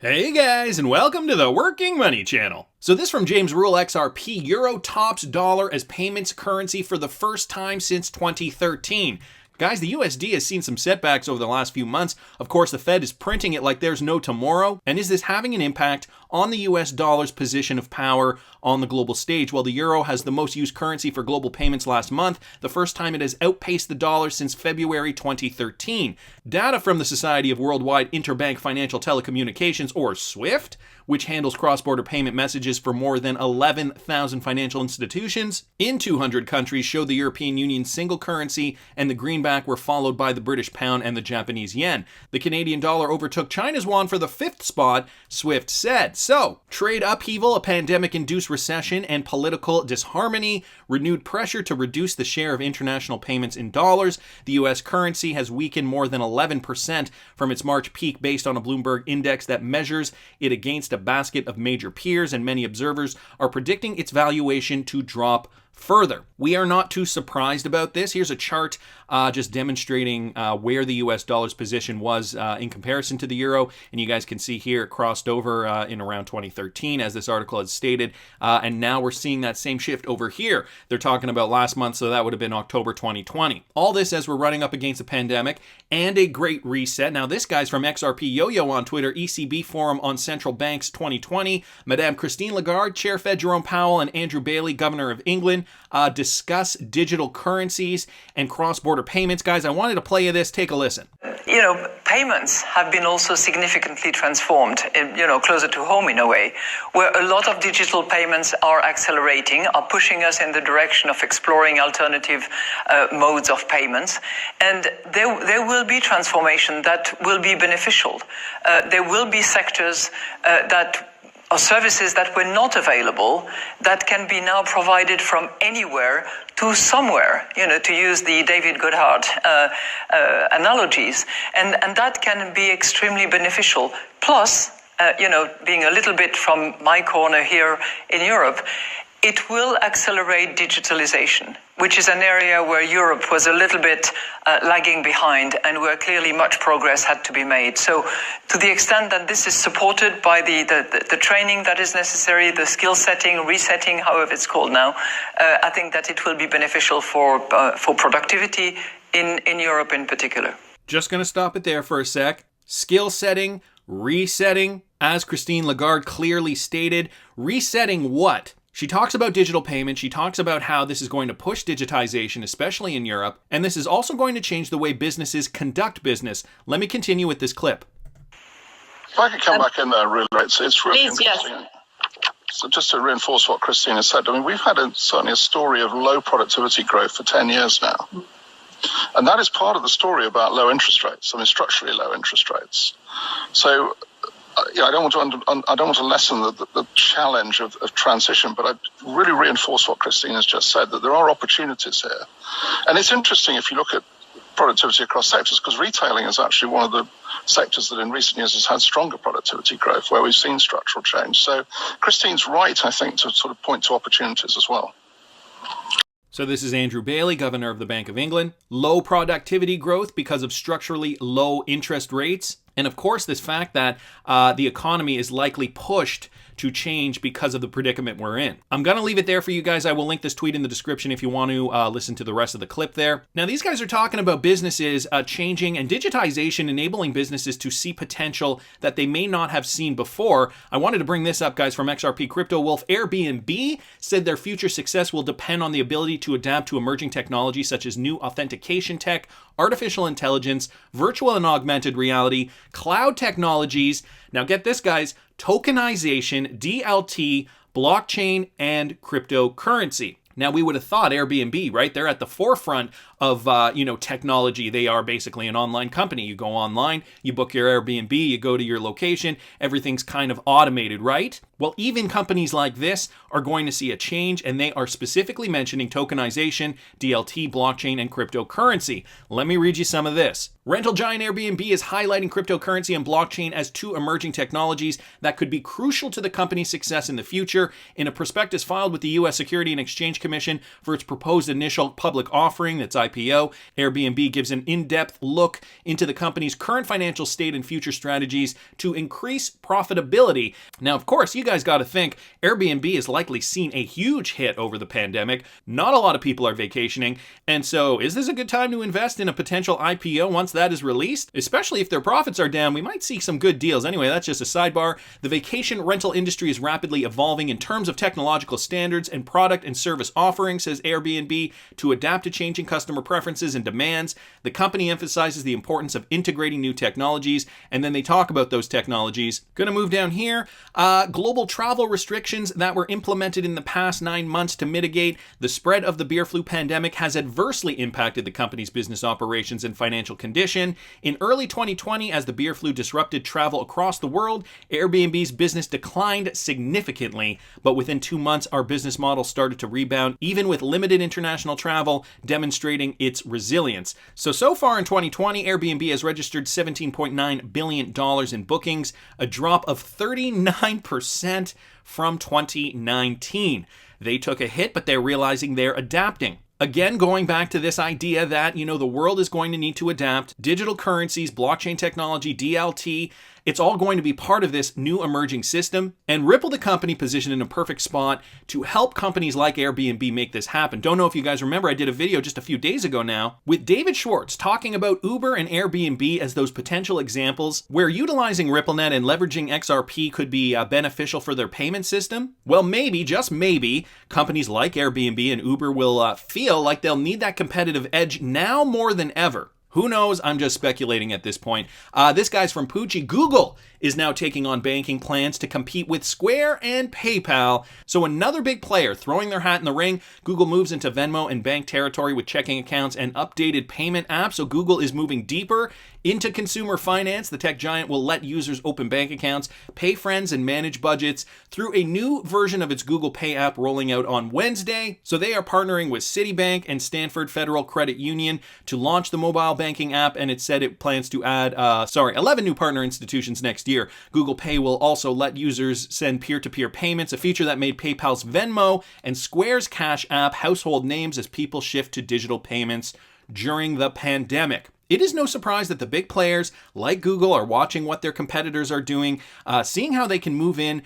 Hey guys, and welcome to the Working Money Channel. So this from James RULEXRP, Euro tops dollar as payments currency for the first time since 2013. Guys, the USD has seen some setbacks over the last few months. Of course, the Fed is printing it like there's no tomorrow. And is this having an impact on the US dollar's position of power on the global stage? Well, the euro has the most used currency for global payments last month, the first time it has outpaced the dollar since February 2013. Data from the Society of Worldwide Interbank Financial Telecommunications, or SWIFT, which handles cross-border payment messages for more than 11,000 financial institutions in 200 countries, showed the European Union's single currency and the greenback were followed by the British pound and the Japanese yen. The Canadian dollar overtook China's yuan for the 5th spot, SWIFT said. So, trade upheaval, a pandemic-induced recession, and political disharmony renewed pressure to reduce the share of international payments in dollars. The U.S. currency has weakened more than 11% from its March peak based on a Bloomberg index that measures it against a basket of major peers, and many observers are predicting its valuation to drop further. We are not too surprised about this. Here's a chart just demonstrating where the US dollar's position was in comparison to the euro. And you guys can see here it crossed over in around 2013, as this article has stated. And now we're seeing that same shift over here. They're talking about last month, so that would have been October 2020. All this as we're running up against a pandemic and a great reset. Now, this guy's from XRPYOYO on Twitter, ECB Forum on Central Banks 2020. Madame Christine Lagarde, Chair Fed Jerome Powell, and Andrew Bailey, Governor of England, discuss digital currencies and cross-border payments. Guys, I wanted to play you this. Take a listen. Payments have been also significantly transformed, closer to home in a way, where a lot of digital payments are accelerating, are pushing us in the direction of exploring alternative modes of payments. And there will be transformation that will be beneficial. There will be sectors or services that were not available that can be now provided from anywhere to somewhere, to use the David Goodhart analogies. And that can be extremely beneficial. Plus, being a little bit from my corner here in Europe, it will accelerate digitalization, which is an area where Europe was a little bit lagging behind and where clearly much progress had to be made. So to the extent that this is supported by the training that is necessary, the skill setting, resetting, however it's called now, I think that it will be beneficial for productivity in Europe in particular. Just going to stop it there for a sec. Skill setting, resetting, as Christine Lagarde clearly stated. Resetting what? She talks about digital payments. She talks about how this is going to push digitization, especially in Europe. And this is also going to change the way businesses conduct business. Let me continue with this clip. If I could come back in there, really, it's really please, interesting. yes. So just to reinforce what Christina said, we've had certainly a story of low productivity growth for 10 years now. And that is part of the story about low interest rates, structurally low interest rates. So I don't want to lessen the challenge of transition, but I really reinforce what Christine has just said, that there are opportunities here. And it's interesting if you look at productivity across sectors, because retailing is actually one of the sectors that in recent years has had stronger productivity growth, where we've seen structural change. So Christine's right, I think, to sort of point to opportunities as well. So this is Andrew Bailey, Governor of the Bank of England. Low productivity growth because of structurally low interest rates. And of course, this fact that the economy is likely pushed to change because of the predicament we're in. I'm going to leave it there for you guys. I will link this tweet in the description if you want to listen to the rest of the clip there. Now, these guys are talking about businesses changing and digitization, enabling businesses to see potential that they may not have seen before. I wanted to bring this up, guys, from XRPCRYPTOWOLF. Airbnb said their future success will depend on the ability to adapt to emerging technologies such as new authentication tech, artificial intelligence, virtual and augmented reality, cloud technologies. Now get this, guys, tokenization, DLT, blockchain, and cryptocurrency. Now, we would have thought Airbnb, right? They're at the forefront of, technology. They are basically an online company. You go online, you book your Airbnb, you go to your location, everything's kind of automated, right? Well, even companies like this are going to see a change, and they are specifically mentioning tokenization, DLT, blockchain, and cryptocurrency. Let me read you some of this. Rental giant Airbnb is highlighting cryptocurrency and blockchain as two emerging technologies that could be crucial to the company's success in the future. In a prospectus filed with the U.S. Securities and Exchange Commission for its proposed initial public offering, that's IPO, Airbnb gives an in-depth look into the company's current financial state and future strategies to increase profitability. Now, of course, you guys got to think Airbnb has likely seen a huge hit over the pandemic. Not a lot of people are vacationing, and so is this a good time to invest in a potential IPO once that is released? Especially if their profits are down, we might see some good deals. Anyway, that's just a sidebar. The vacation rental industry is rapidly evolving in terms of technological standards and product and service offerings, says Airbnb, to adapt to changing customer preferences and demands. The company emphasizes the importance of integrating new technologies, and then they talk about those technologies. Gonna move down here. Global travel restrictions that were implemented in the past 9 months to mitigate the spread of the beer flu pandemic has adversely impacted the company's business operations and financial condition. In early 2020, as the beer flu disrupted travel across the world, Airbnb's business declined significantly, but within 2 months, our business model started to rebound, even with limited international travel, demonstrating its resilience. So far in 2020, Airbnb has registered $17.9 billion in bookings, a drop of 39% from 2019. They took a hit, but they're realizing they're adapting. Again, going back to this idea that, the world is going to need to adapt. Digital currencies, blockchain technology, DLT, it's all going to be part of this new emerging system. And Ripple, the company, positioned in a perfect spot to help companies like Airbnb make this happen. Don't know if you guys remember, I did a video just a few days ago now with David Schwartz talking about Uber and Airbnb as those potential examples where utilizing RippleNet and leveraging XRP could be beneficial for their payment system. Well, maybe, just maybe, companies like Airbnb and Uber will feel like they'll need that competitive edge now more than ever. Who knows? I'm just speculating at this point. This guy's from Poochie. Google is now taking on banking plans to compete with Square and PayPal. So another big player throwing their hat in the ring. Google moves into Venmo and bank territory with checking accounts and updated payment apps. So Google is moving deeper into consumer finance. The tech giant will let users open bank accounts, pay friends, and manage budgets through a new version of its Google Pay app rolling out on Wednesday. So they are partnering with Citibank and Stanford Federal Credit Union to launch the mobile banking app, and it said it plans to add 11 new partner institutions next year. Google Pay will also let users send peer-to-peer payments, a feature that made PayPal's Venmo and Square's Cash app household names as people shift to digital payments during the pandemic. It is no surprise that the big players like Google are watching what their competitors are doing, seeing how they can move in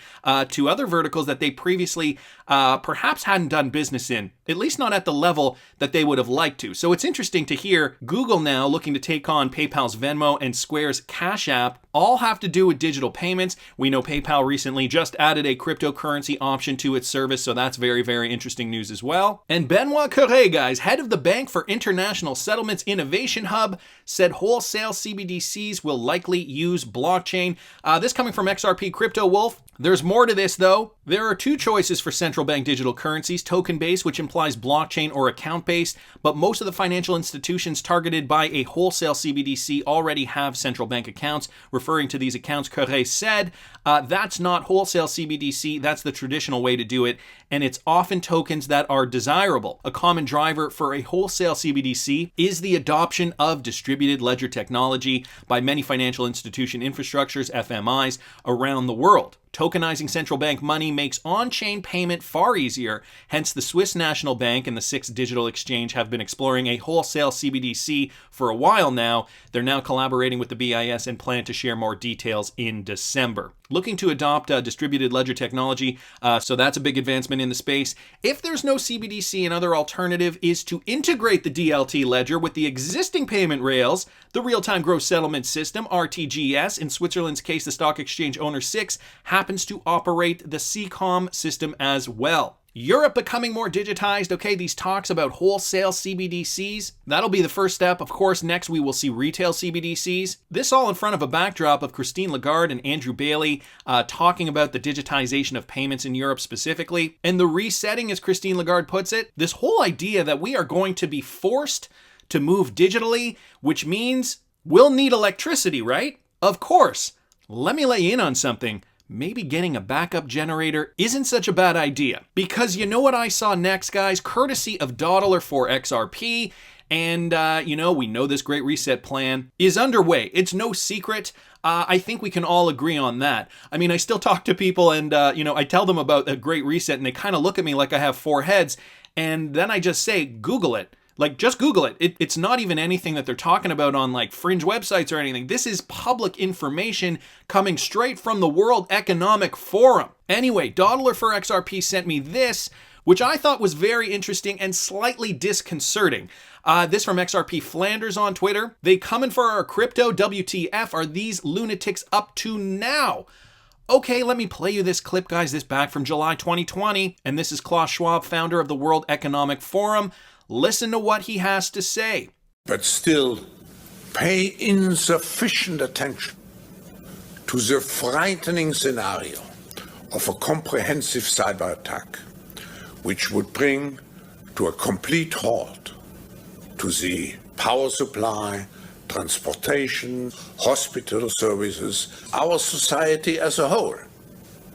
to other verticals that they previously perhaps hadn't done business in, at least not at the level that they would have liked to. So it's interesting to hear Google now looking to take on PayPal's Venmo and Square's Cash app, all have to do with digital payments. We know PayPal recently just added a cryptocurrency option to its service, so that's very, very interesting news as well. And Benoit Cœuré, guys, head of the Bank for International Settlements Innovation Hub, said wholesale CBDCs will likely use blockchain. This coming from XRPCRYPTOWOLF. There's more to this, though. There are two choices for central bank digital currencies: token-based, which implies blockchain, or account-based, but most of the financial institutions targeted by a wholesale CBDC already have central bank accounts. Referring to these accounts, Cœuré said, that's not wholesale CBDC, that's the traditional way to do it, and it's often tokens that are desirable. A common driver for a wholesale CBDC is the adoption of distributed ledger technology by many financial institution infrastructures, FMIs, around the world. Tokenizing central bank money makes on-chain payment far easier. Hence, the Swiss National Bank and the SIX Digital Exchange have been exploring a wholesale CBDC for a while now. They're now collaborating with the BIS and plan to share more details in December. Looking to adopt distributed ledger technology, so that's a big advancement in the space. If there's no CBDC, another alternative is to integrate the DLT ledger with the existing payment rails, the real-time gross settlement system, RTGS. In Switzerland's case, the stock exchange owner SIX happens to operate the CCOM system as well. Europe becoming more digitized. Okay, these talks about wholesale CBDCs, that'll be the first step. Of course, next we will see retail CBDCs. This all in front of a backdrop of Christine Lagarde and Andrew Bailey talking about the digitization of payments in Europe specifically. And the resetting, as Christine Lagarde puts it, this whole idea that we are going to be forced to move digitally, which means we'll need electricity, right? Of course. Let me let you in on something. Maybe getting a backup generator isn't such a bad idea. Because you know what I saw next, guys? Courtesy of $4 XRP. And, we know this Great Reset plan is underway. It's no secret. I think we can all agree on that. I mean, I still talk to people and, I tell them about a Great Reset and they kind of look at me like I have 4 heads. And then I just say, Google it. Like, just Google it. It's not even anything that they're talking about on like fringe websites or anything. This is public information coming straight from the World Economic Forum. Anyway, Dawdler for XRP sent me this, which I thought was very interesting and slightly disconcerting. This from XRP Flanders on Twitter. They coming for our crypto, WTF are these lunatics up to now? Okay, let me play you this clip, guys. This back from July 2020. And this is Klaus Schwab, founder of the World Economic Forum. Listen to what he has to say. But still, pay insufficient attention to the frightening scenario of a comprehensive cyber attack, which would bring to a complete halt to the power supply, transportation, hospital services, our society as a whole.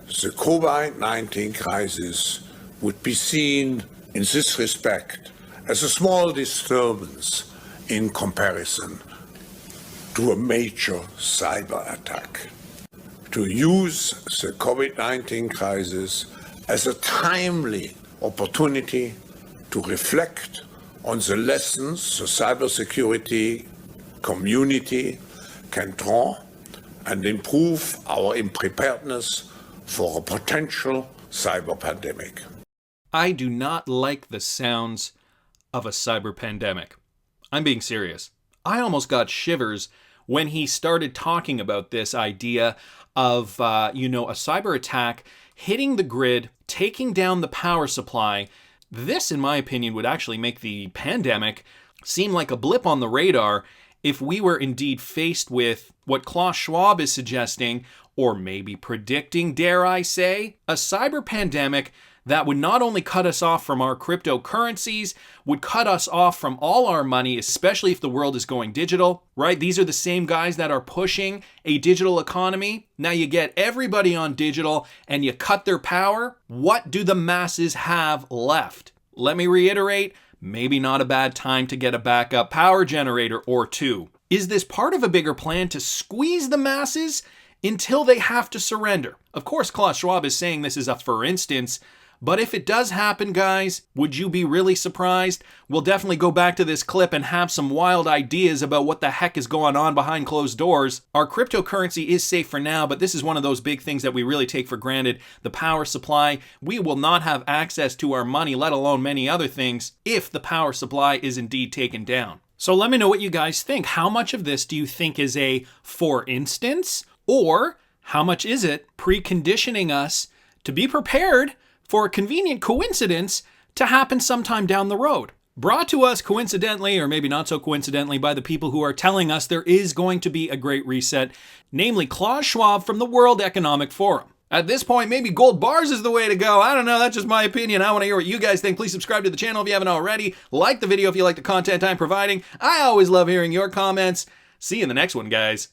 The COVID-19 crisis would be seen in this respect as a small disturbance in comparison to a major cyber attack. To use the COVID-19 crisis as a timely opportunity to reflect on the lessons the cybersecurity community can draw and improve our preparedness for a potential cyber pandemic. I do not like the sounds of a cyber pandemic. I'm being serious. I almost got shivers when he started talking about this idea of, a cyber attack hitting the grid, taking down the power supply. This, in my opinion, would actually make the pandemic seem like a blip on the radar if we were indeed faced with what Klaus Schwab is suggesting, or maybe predicting, dare I say, a cyber pandemic that would not only cut us off from our cryptocurrencies, would cut us off from all our money, especially if the world is going digital, right? These are the same guys that are pushing a digital economy. Now you get everybody on digital and you cut their power. What do the masses have left? Let me reiterate, maybe not a bad time to get a backup power generator or two. Is this part of a bigger plan to squeeze the masses until they have to surrender? Of course, Klaus Schwab is saying this is a for instance, but if it does happen, guys, would you be really surprised? We'll definitely go back to this clip and have some wild ideas about what the heck is going on behind closed doors. Our cryptocurrency is safe for now, but this is one of those big things that we really take for granted. The power supply. We will not have access to our money, let alone many other things, if the power supply is indeed taken down. So let me know what you guys think. How much of this do you think is a for instance, or how much is it preconditioning us to be prepared for a convenient coincidence to happen sometime down the road? Brought to us coincidentally, or maybe not so coincidentally, by the people who are telling us there is going to be a great reset, namely Klaus Schwab from the World Economic Forum. At this point, maybe gold bars is the way to go. I don't know, that's just my opinion. I want to hear what you guys think. Please subscribe to the channel if you haven't already. Like the video if you like the content I'm providing. I always love hearing your comments. See you in the next one, guys.